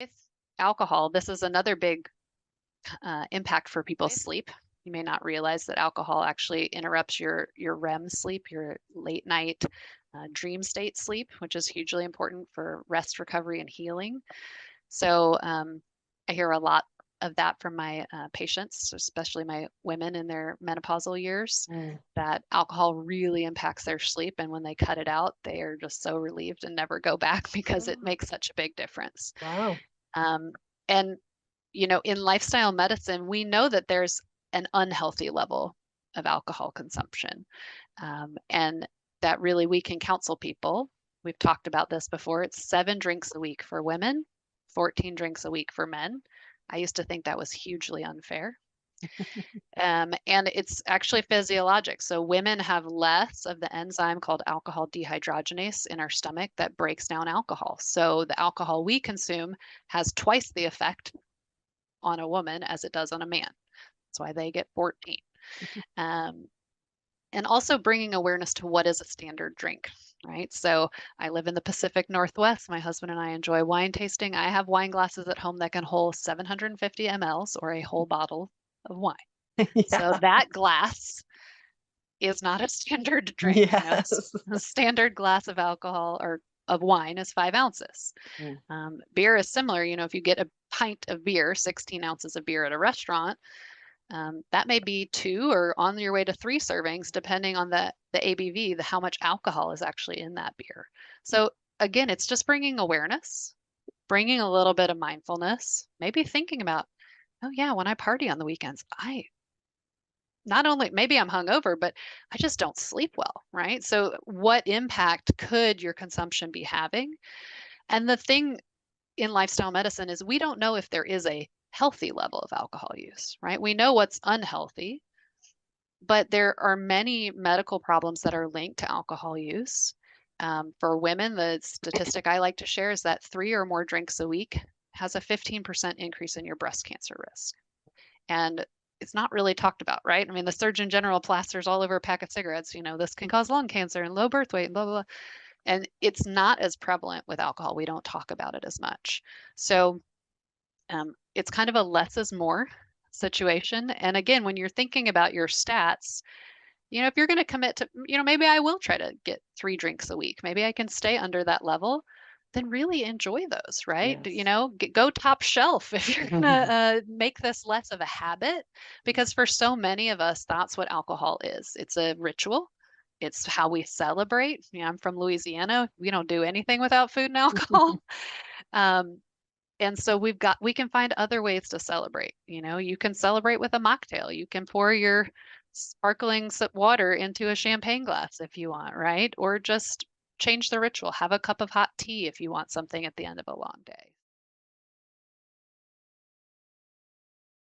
With alcohol, this is another big impact for people's sleep. You may not realize that alcohol actually interrupts your REM sleep, your late night dream state sleep, which is hugely important for rest, recovery, and healing. So I hear a lot of that from my patients, especially my women in their menopausal years, Mm. that alcohol really impacts their sleep. And when they cut it out, they are just so relieved and never go back because it Oh, makes such a big difference. wow. Um, and in lifestyle medicine, we know that there's an unhealthy level of alcohol consumption. And that really we can counsel people. We've talked about this before. It's 7 drinks a week for women, 14 drinks a week for men. I used to think that was hugely unfair. And it's actually physiologic. So women have less of the enzyme called alcohol dehydrogenase in our stomach that breaks down alcohol. So the alcohol we consume has twice the effect on a woman as it does on a man. That's why they get 14. Um, and also bringing awareness to what is a standard drink, right? So I live in the Pacific Northwest. My husband and I enjoy wine tasting. I have wine glasses at home that can hold 750 mLs or a whole bottle of wine. So Yeah. that glass is not a standard drink. Yes. A standard glass of alcohol or of wine is 5 ounces. Mm. Beer is similar. If you get a pint of beer, 16 ounces of beer at a restaurant, that may be 2 or on your way to 3 servings, depending on the ABV, how much alcohol is actually in that beer. So again, it's just bringing awareness, bringing a little bit of mindfulness, maybe thinking about, oh yeah, when I party on the weekends, I not only maybe I'm hungover, but I just don't sleep well, right? So what impact could your consumption be having? And the thing in lifestyle medicine is we don't know if there is a healthy level of alcohol use, right? We know what's unhealthy, but there are many medical problems that are linked to alcohol use. For women, the statistic I like to share is that 3 or more drinks a week has a 15% increase in your breast cancer risk. And it's not really talked about, right? I mean, the Surgeon General plasters all over a pack of cigarettes, this can cause lung cancer and low birth weight and blah, blah, blah. And it's not as prevalent with alcohol. We don't talk about it as much. So it's kind of a less is more situation. And again, when you're thinking about your stats, if you're going to commit to, maybe I will try to get 3 drinks a week. Maybe I can stay under that level. Then really enjoy those, right? Yes. Go top shelf if you're going to make this less of a habit, because for so many of us, that's what alcohol is. It's a ritual. It's how we celebrate. I'm from Louisiana. We don't do anything without food and alcohol. Um, and so we can find other ways to celebrate. You can celebrate with a mocktail. You can pour your sparkling water into a champagne glass if you want, right? Or just change the ritual. Have a cup of hot tea if you want something at the end of a long day.